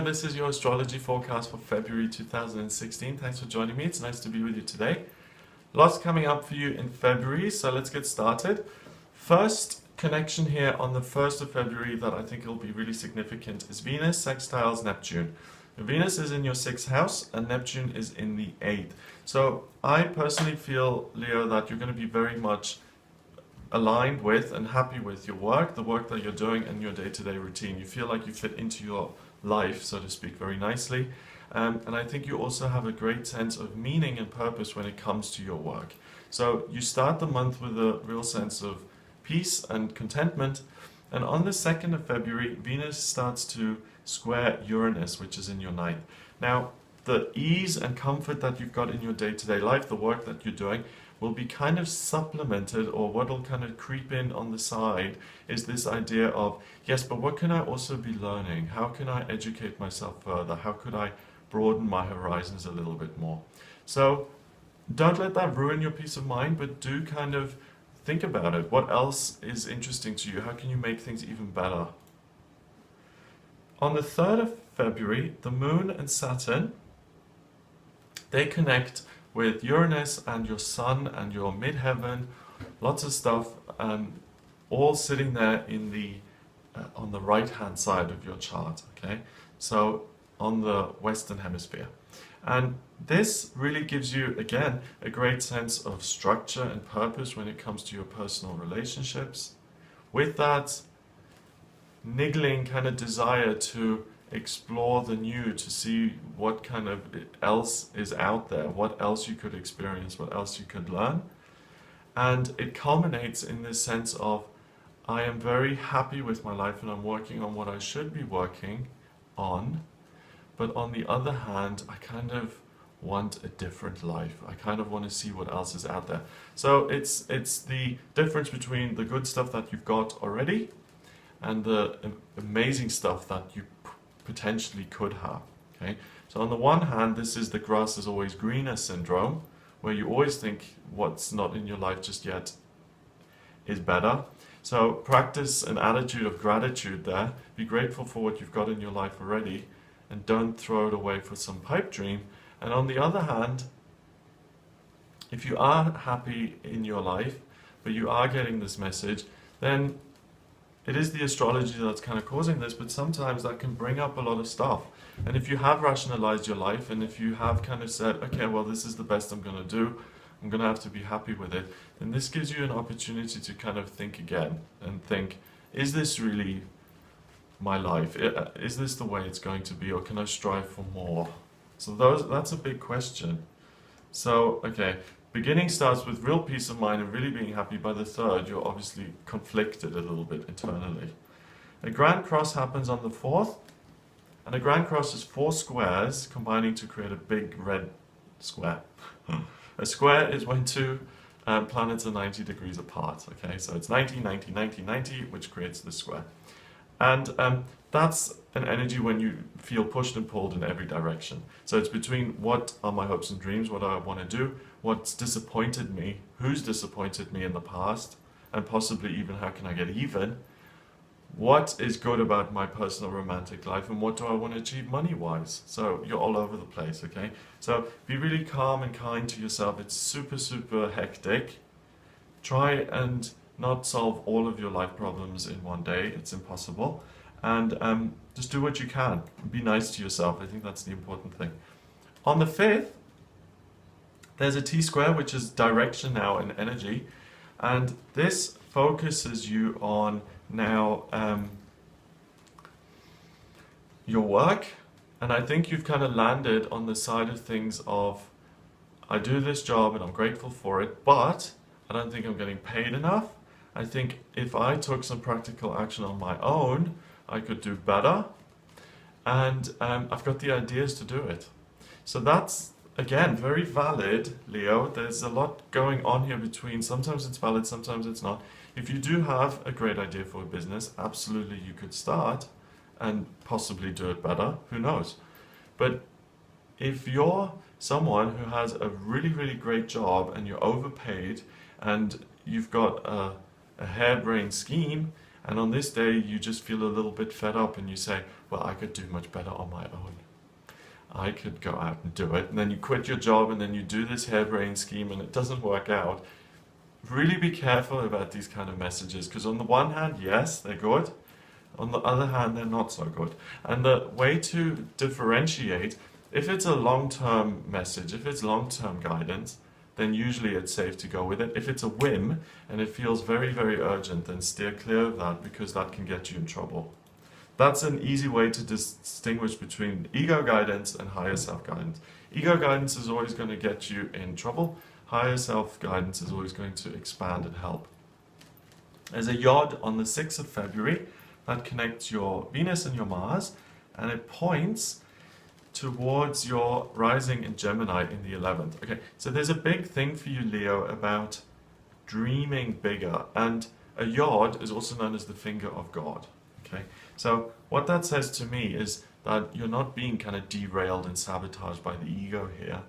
this is your astrology forecast for February 2016. Thanks for joining me. It's nice to be with you today. Lots coming up for you in February, so let's get started. First connection here on the 1st of February that I think will be really significant is Venus sextiles Neptune. Venus is in your 6th house and Neptune is in the 8th. So I personally feel, Leo, that you're going to be very much aligned with and happy with your work, the work that you're doing and your day-to-day routine. You feel like you fit into your life, so to speak, very nicely. And I think you also have a great sense of meaning and purpose when it comes to your work. So you start the month with a real sense of peace and contentment. And on the 2nd of February, Venus starts to square Uranus, which is in your 9th. Now, the ease and comfort that you've got in your day-to-day life, the work that you're doing, will be kind of supplemented, or what will kind of creep in on the side is this idea of, yes, but what can I also be learning? How can I educate myself further? How could I broaden my horizons a little bit more? So don't let that ruin your peace of mind, but do kind of think about it. What else is interesting to you? How can you make things even better? On the 3rd of February, the Moon and Saturn, they connect with Uranus and your Sun and your midheaven, lots of stuff, all sitting there in the on the right-hand side of your chart. Okay, so on the Western Hemisphere, and this really gives you again a great sense of structure and purpose when it comes to your personal relationships. With that niggling kind of desire to explore the new, to see what kind of else is out there, what else you could experience, what else you could learn. And it culminates in this sense of, I am very happy with my life and I'm working on what I should be working on, but on the other hand, I kind of want a different life. I kind of want to see what else is out there. So it's the difference between the good stuff that you've got already and the amazing stuff that you potentially could have. Okay, so on the one hand, this is the grass is always greener syndrome, where you always think what's not in your life just yet is better. So practice an attitude of gratitude there. Be grateful for what you've got in your life already and don't throw it away for some pipe dream. And on the other hand, if you are happy in your life, but you are getting this message, then it is the astrology that's kind of causing this, but sometimes that can bring up a lot of stuff. And if you have rationalized your life, and if you have kind of said, okay, well, this is the best I'm going to do, I'm going to have to be happy with it, then this gives you an opportunity to kind of think again and think, is this really my life? Is this the way it's going to be, or can I strive for more? So that's a big question. So, okay. Beginning starts with real peace of mind and really being happy. By the 3rd, you're obviously conflicted a little bit internally. A grand cross happens on the 4th, and a grand cross is 4 squares combining to create a big red square. A square is when 2 planets are 90 degrees apart. Okay, so it's 90, 90, 90, 90, which creates the square. And that's an energy when you feel pushed and pulled in every direction. So it's between what are my hopes and dreams, what do I want to do, what's disappointed me, who's disappointed me in the past, and possibly even how can I get even, what is good about my personal romantic life, and what do I want to achieve money-wise. So you're all over the place, okay? So be really calm and kind to yourself. It's super, super hectic. Try and not solve all of your life problems in one day. It's impossible. And just do what you can. Be nice to yourself. I think that's the important thing. On the 5th, there's a T-square, which is direction now and energy. And this focuses you on now your work. And I think you've kind of landed on the side of things of, I do this job and I'm grateful for it, but I don't think I'm getting paid enough. I think if I took some practical action on my own, I could do better, and I've got the ideas to do it. So that's, again, very valid, Leo. There's a lot going on here between, sometimes it's valid, sometimes it's not. If you do have a great idea for a business, absolutely you could start and possibly do it better, who knows. But if you're someone who has a really, really great job and you're overpaid and you've got a harebrained scheme, and on this day you just feel a little bit fed up and you say, well, I could do much better on my own. I could go out and do it. And then you quit your job and then you do this harebrained scheme and it doesn't work out. Really be careful about these kind of messages, because on the one hand, yes, they're good. On the other hand, they're not so good. And the way to differentiate, if it's a long-term message, if it's long-term guidance, then usually it's safe to go with it. If it's a whim and it feels very, very urgent, then steer clear of that, because that can get you in trouble. That's an easy way to distinguish between ego guidance and higher self guidance. Ego guidance is always going to get you in trouble. Higher self guidance is always going to expand and help. There's a yod on the 6th of February that connects your Venus and your Mars, and it points towards your rising in Gemini in the 11th. Okay, so there's a big thing for you, Leo, about dreaming bigger, and a yod is also known as the finger of God. Okay, so what that says to me is that you're not being kind of derailed and sabotaged by the ego here.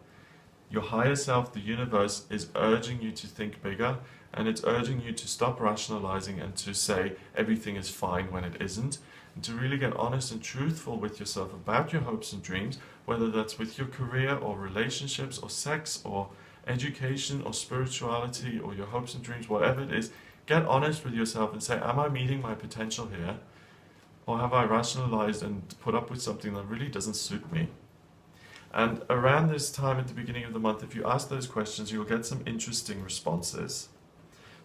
Your higher self, the universe, is urging you to think bigger, and it's urging you to stop rationalizing and to say everything is fine when it isn't, and to really get honest and truthful with yourself about your hopes and dreams, whether that's with your career or relationships or sex or education or spirituality or your hopes and dreams, whatever it is. Get honest with yourself and say, am I meeting my potential here? Or have I rationalized and put up with something that really doesn't suit me? And around this time at the beginning of the month, if you ask those questions, you'll get some interesting responses.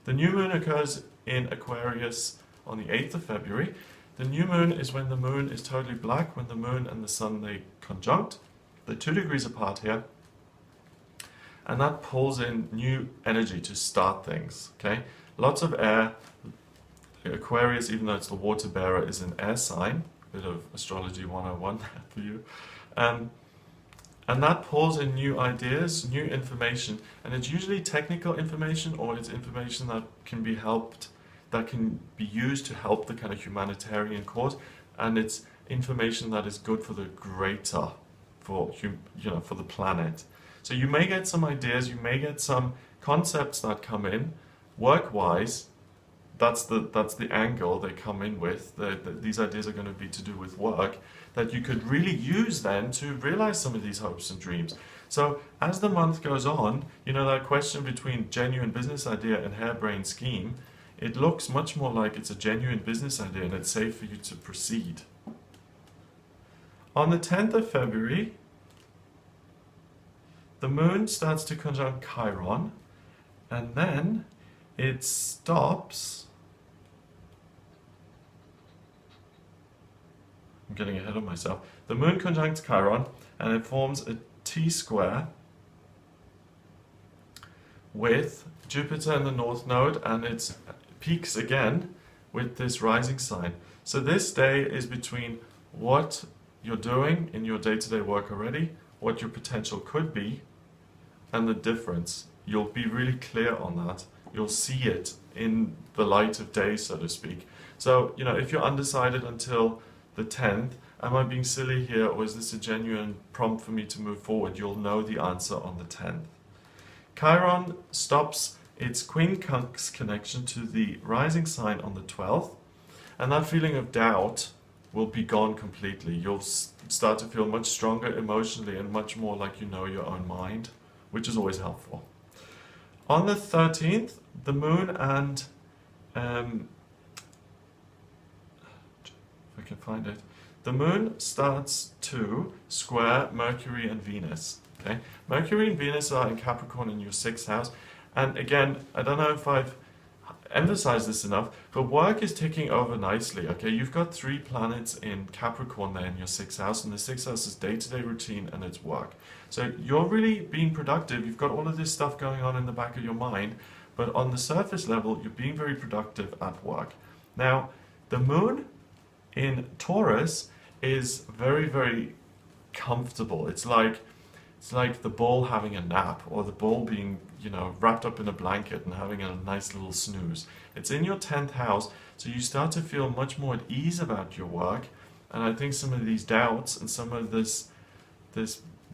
The new moon occurs in Aquarius on the 8th of February. The new moon is when the moon is totally black, when the moon and the sun, they conjunct. They're 2 degrees apart here. And that pulls in new energy to start things, okay? Lots of air. Aquarius, even though it's the water bearer, is an air sign. A bit of astrology 101 for you. And that pulls in new ideas, new information, and it's usually technical information, or it's information that can be helped, that can be used to help the kind of humanitarian cause, and it's information that is good for the greater, for the planet. So you may get some ideas, you may get some concepts that come in, work-wise. That's the angle they come in with. These ideas are going to be to do with work that you could really use then to realize some of these hopes and dreams. So as the month goes on, that question between genuine business idea and harebrained scheme, it looks much more like it's a genuine business idea and it's safe for you to proceed. On the 10th of February, the moon starts to conjunct Chiron, and then it stops. I'm getting ahead of myself. The moon conjuncts Chiron and it forms a T-square with Jupiter in the north node, and it peaks again with this rising sign. So this day is between what you're doing in your day-to-day work already, what your potential could be, and the difference. You'll be really clear on that. You'll see it in the light of day, so to speak. So, if you're undecided until the 10th, am I being silly here, or is this a genuine prompt for me to move forward? You'll know the answer on the 10th. Chiron stops its quincunx connection to the rising sign on the 12th, and that feeling of doubt will be gone completely. You'll start to feel much stronger emotionally and much more like you know your own mind, which is always helpful. On the 13th, the moon and if I can find it, the moon starts to square Mercury and Venus. Okay, Mercury and Venus are in Capricorn in your 6th house, and again, I don't know if I've emphasized this enough, but work is ticking over nicely. Okay, you've got 3 planets in Capricorn there in your 6th house, and the 6th house is day-to-day routine and it's work. So you're really being productive. You've got all of this stuff going on in the back of your mind, but on the surface level, you're being very productive at work. Now, the moon in Taurus is very, very comfortable. It's like the bull having a nap, or the bull being, wrapped up in a blanket and having a nice little snooze. It's in your 10th house, so you start to feel much more at ease about your work. And I think some of these doubts and some of this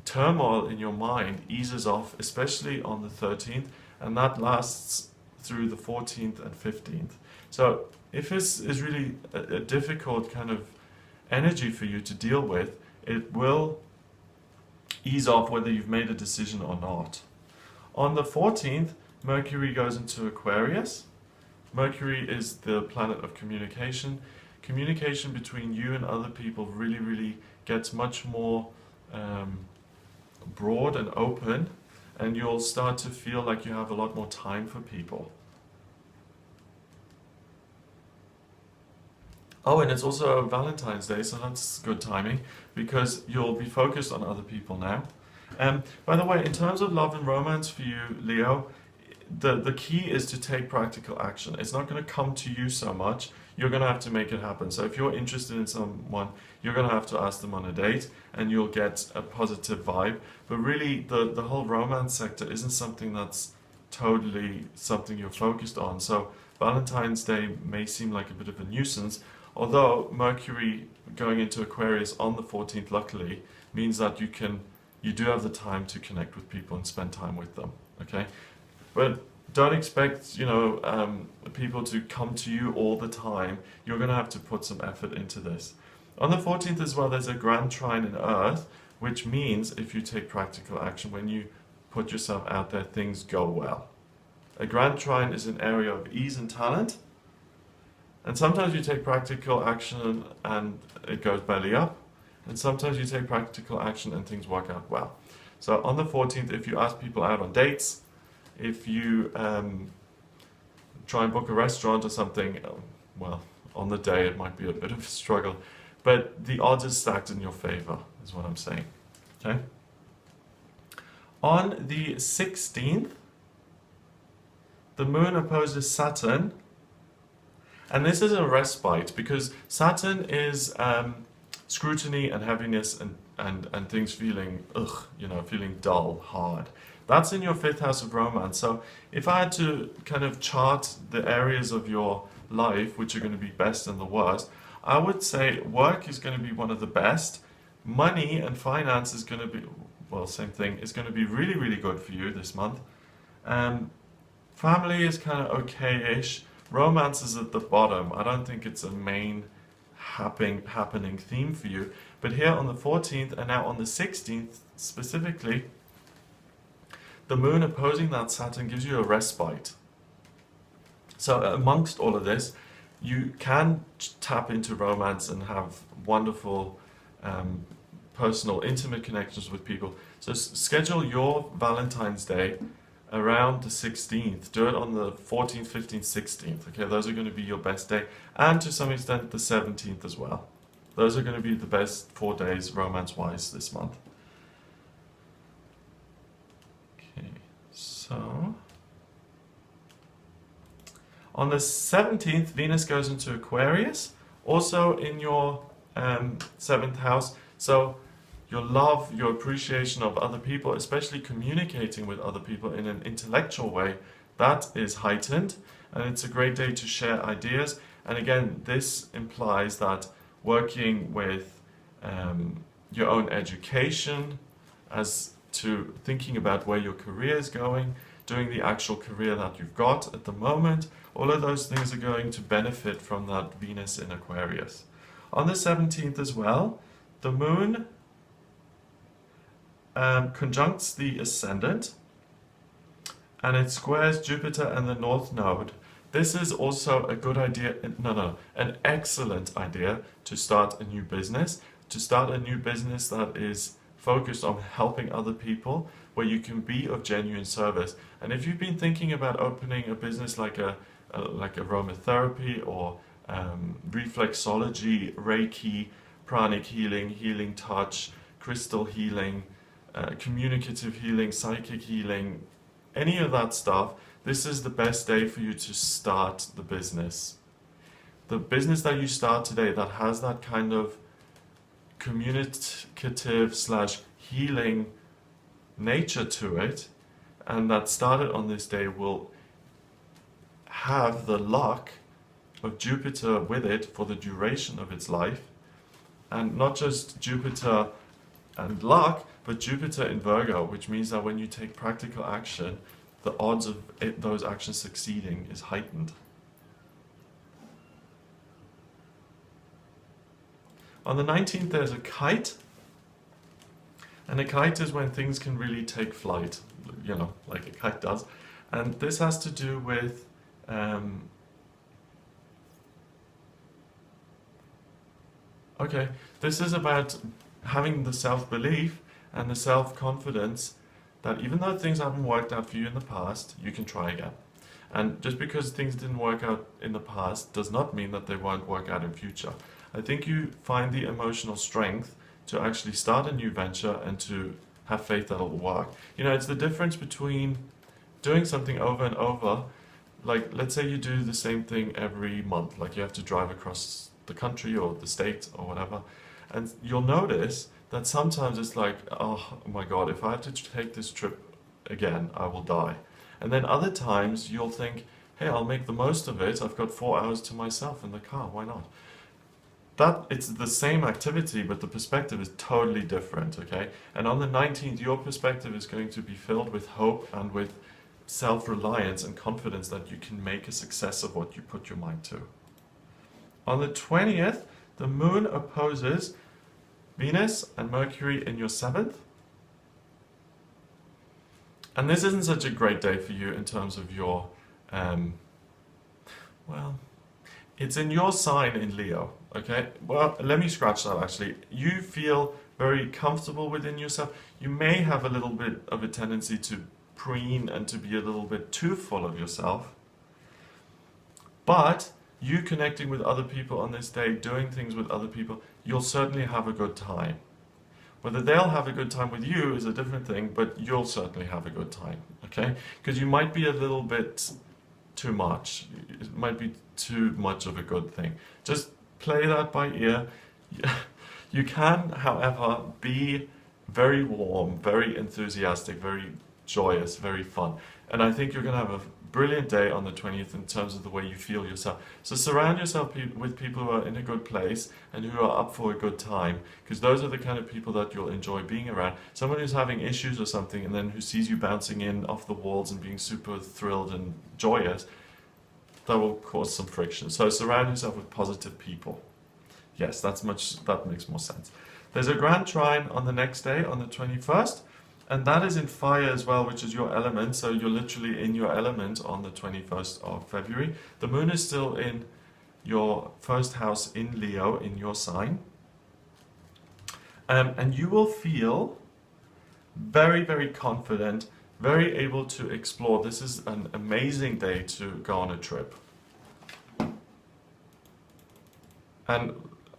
turmoil in your mind eases off, especially on the 13th, and that lasts through the 14th and 15th. So if this is really a difficult kind of energy for you to deal with. It will ease off whether you've made a decision or not. On the 14th, Mercury goes into Aquarius. Mercury is the planet of communication. Communication between you and other people really gets much more broad and open, and you'll start to feel like you have a lot more time for people. Oh, and it's also Valentine's Day, so that's good timing, because you'll be focused on other people now. By the way, in terms of love and romance for you, Leo, the key is to take practical action. It's not going to come to you so much. You're going to have to make it happen. So if you're interested in someone, you're going to have to ask them on a date, and you'll get a positive vibe. But really, the whole romance sector isn't something that's totally something you're focused on. So Valentine's Day may seem like a bit of a nuisance, although Mercury going into Aquarius on the 14th, luckily, means that you do have the time to connect with people and spend time with them. Okay, but don't expect, people to come to you all the time. You're going to have to put some effort into this. On the 14th as well, there's a grand trine in Earth, which means if you take practical action, when you put yourself out there, things go well. A grand trine is an area of ease and talent. And sometimes you take practical action and it goes belly up. And sometimes you take practical action and things work out well. So on the 14th, if you ask people out on dates, if you try and book a restaurant or something, well, on the day it might be a bit of a struggle, but the odds are stacked in your favor, is what I'm saying. Okay. On the 16th, the moon opposes Saturn, and this is a respite because Saturn is scrutiny and heaviness and things feeling feeling dull, hard. That's in your 5th house of romance. So if I had to kind of chart the areas of your life which are going to be best and the worst, I would say work is going to be one of the best. Money and finance is going to be, well, same thing, is going to be really good for you this month. Family is kind of okay-ish. Romance is at the bottom. I don't think it's a main happening theme for you. But here on the 14th and now on the 16th specifically, the moon opposing that Saturn gives you a respite. So amongst all of this, you can tap into romance and have wonderful personal, intimate connections with people. So schedule your Valentine's Day around the 16th. Do it on the 14th, 15th, 16th. Okay, those are going to be your best day. And to some extent the 17th as well. Those are going to be the best 4 days romance-wise this month. Okay, so on the 17th, Venus goes into Aquarius, also in your 7th house. So your love, your appreciation of other people, especially communicating with other people in an intellectual way, that is heightened, and it's a great day to share ideas. And again, this implies that working with your own education, as to thinking about where your career is going, doing the actual career that you've got at the moment, all of those things are going to benefit from that Venus in Aquarius. On the 17th as well, the moon conjuncts the Ascendant, and it squares Jupiter and the North Node. This is also a good idea, an excellent idea to start a new business, that is focused on helping other people, where you can be of genuine service. And if you've been thinking about opening a business like aromatherapy or reflexology, Reiki, pranic healing, healing touch, crystal healing, communicative healing, psychic healing, any of that stuff, this is the best day for you to start the business. The business that you start today that has that kind of communicative / healing nature to it, and that started on this day, will have the luck of Jupiter with it for the duration of its life. And not just Jupiter and luck, but Jupiter in Virgo, which means that when you take practical action, the odds of those actions succeeding is heightened. On the 19th, there's a kite. And a kite is when things can really take flight, you know, like a kite does. And this has to do with okay, this is about having the self-belief and the self-confidence that even though things haven't worked out for you in the past, you can try again. And just because things didn't work out in the past does not mean that they won't work out in future. I think you find the emotional strength to actually start a new venture and to have faith that it'll work. You know, it's the difference between doing something over and over. Like, let's say you do the same thing every month, like you have to drive across the country or the state or whatever, and you'll notice that sometimes it's like, oh my God, if I have to take this trip again, I will die. And then other times you'll think, hey, I'll make the most of it. I've got 4 hours to myself in the car. Why not? That it's the same activity, but the perspective is totally different, okay? And on the 19th, your perspective is going to be filled with hope and with self-reliance and confidence that you can make a success of what you put your mind to. On the 20th, the moon opposes Venus and Mercury in your 7th. And this isn't such a great day for you in terms of your, well, it's in your sign in Leo, okay? Well, let me scratch that actually. You feel very comfortable within yourself. You may have a little bit of a tendency to preen and to be a little bit too full of yourself. But you connecting with other people on this day, doing things with other people, you'll certainly have a good time. Whether they'll have a good time with you is a different thing, but you'll certainly have a good time, okay? Because you might be a little bit too much. It might be too much of a good thing. Just play that by ear. You can, however, be very warm, very enthusiastic, very joyous, very fun. And I think you're going to have a brilliant day on the 20th in terms of the way you feel yourself. So surround yourself with people who are in a good place and who are up for a good time, because those are the kind of people that you'll enjoy being around. Someone who's having issues or something and then who sees you bouncing in off the walls and being super thrilled and joyous, that will cause some friction. So surround yourself with positive people. Yes, that makes more sense. There's a grand trine on the next day, on the 21st, and that is in fire as well, which is your element. So you're literally in your element on the 21st of February. The moon is still in your first house in Leo, in your sign. And you will feel very, very confident, very able to explore. This is an amazing day to go on a trip. And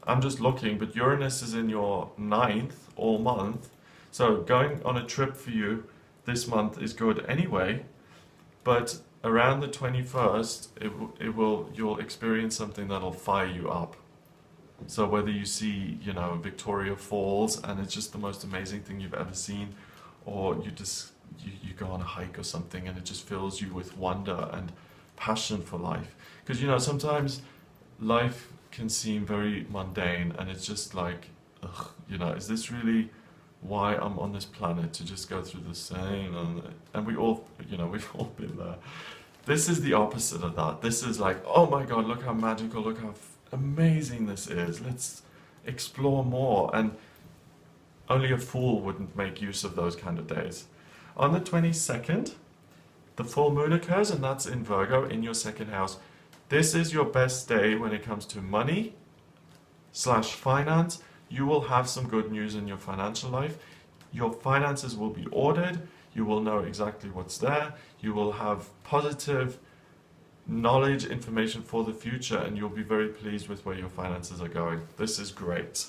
I'm just looking, but Uranus is in your 9th all month. So going on a trip for you this month is good anyway, but around the 21st, you'll experience something that'll fire you up. So whether you see, you know, Victoria Falls and it's just the most amazing thing you've ever seen, or you go on a hike or something and it just fills you with wonder and passion for life. Because, you know, sometimes life can seem very mundane and it's just like, ugh, you know, is this really why I'm on this planet, to just go through the same? And we all, you know, we've all been there. This is the opposite of that. This is like, oh my God, look how magical, look how amazing this is. Let's explore more. And only a fool wouldn't make use of those kind of days. On the 22nd, the full moon occurs, and that's in Virgo, in your 2nd house. This is your best day when it comes to money / finance. You will have some good news in your financial life. Your finances will be ordered. You will know exactly what's there. You will have positive knowledge, information for the future, and you'll be very pleased with where your finances are going. This is great.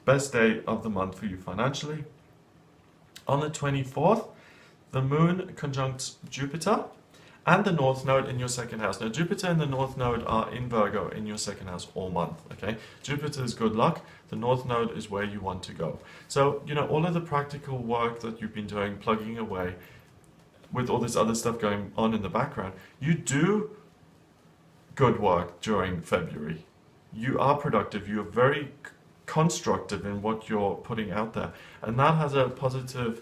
Best day of the month for you financially. On the 24th, the moon conjuncts Jupiter and the North Node in your 2nd house. Now, Jupiter and the North Node are in Virgo in your 2nd house all month, okay? Jupiter is good luck. The North Node is where you want to go. So, you know, all of the practical work that you've been doing, plugging away, with all this other stuff going on in the background, you do good work during February. You are productive. You are very constructive in what you're putting out there. And that has a positive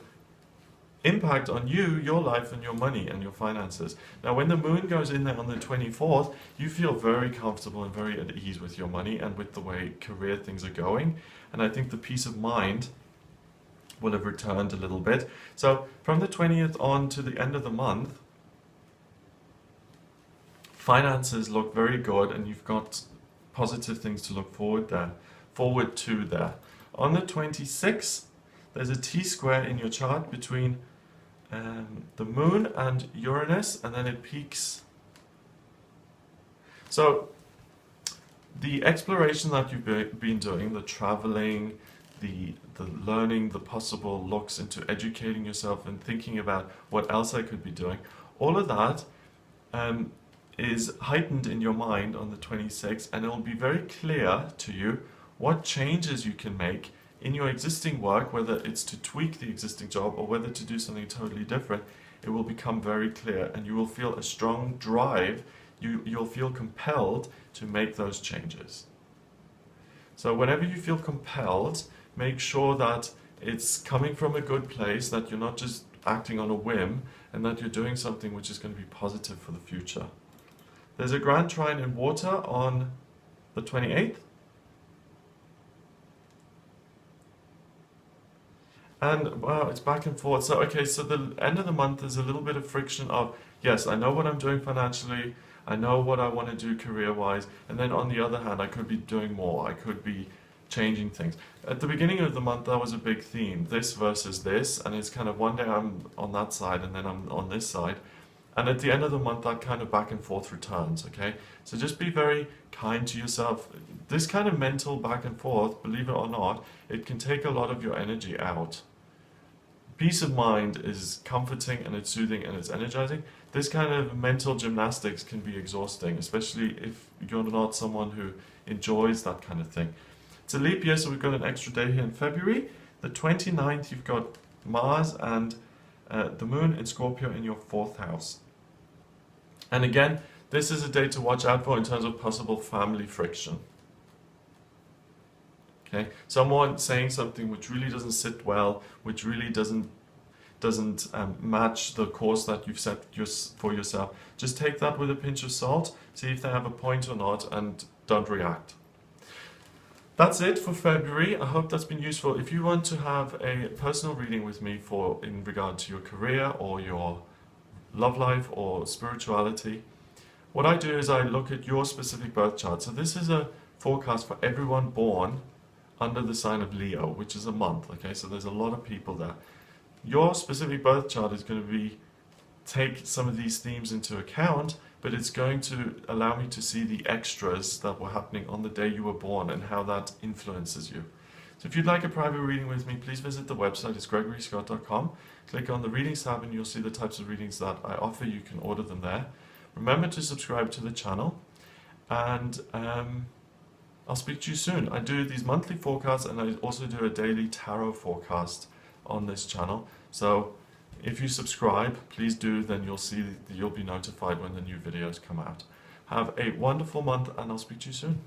impact on you, your life, and your money and your finances. Now, when the moon goes in there on the 24th, you feel very comfortable and very at ease with your money and with the way career things are going. And I think the peace of mind will have returned a little bit. So from the 20th on to the end of the month, finances look very good, and you've got positive things to look forward to there. On the 26th, there's a T-square in your chart between the moon and Uranus, and then it peaks. So the exploration that you've been doing, the traveling, the learning, the possible looks into educating yourself and thinking about what else I could be doing, all of that is heightened in your mind on the 26th, and it will be very clear to you what changes you can make in your existing work, whether it's to tweak the existing job or whether to do something totally different. It will become very clear, and you will feel a strong drive. You'll feel compelled to make those changes. So whenever you feel compelled, make sure that it's coming from a good place, that you're not just acting on a whim, and that you're doing something which is going to be positive for the future. There's a grand trine in water on the 28th. And wow, it's back and forth. So, okay, so the end of the month is a little bit of friction of, yes, I know what I'm doing financially, I know what I want to do career-wise, and then on the other hand, I could be doing more, I could be changing things. At the beginning of the month, that was a big theme, this versus this, and it's kind of one day I'm on that side and then I'm on this side. And at the end of the month, that kind of back and forth returns, okay? So just be very kind to yourself. This kind of mental back and forth, believe it or not, it can take a lot of your energy out. Peace of mind is comforting and it's soothing and it's energizing. This kind of mental gymnastics can be exhausting, especially if you're not someone who enjoys that kind of thing. It's a leap year, so we've got an extra day here in February. The 29th, you've got Mars and the moon in Scorpio in your 4th house. And again, this is a day to watch out for in terms of possible family friction. Okay, someone saying something which really doesn't sit well, which really doesn't match the course that you've set for yourself. Just take that with a pinch of salt, see if they have a point or not, and don't react. That's it for February. I hope that's been useful. If you want to have a personal reading with me in regard to your career or your love life or spirituality, what I do is I look at your specific birth chart. So this is a forecast for everyone born under the sign of Leo, which is a month, okay? So there's a lot of people there. Your specific birth chart is going to take some of these themes into account, but it's going to allow me to see the extras that were happening on the day you were born and how that influences you. So if you'd like a private reading with me, please visit the website. It's gregoryscott.com. Click on the readings tab and you'll see the types of readings that I offer. You can order them there. Remember to subscribe to the channel, and I'll speak to you soon. I do these monthly forecasts, and I also do a daily tarot forecast on this channel. So if you subscribe, please do, then you'll be notified when the new videos come out. Have a wonderful month, and I'll speak to you soon.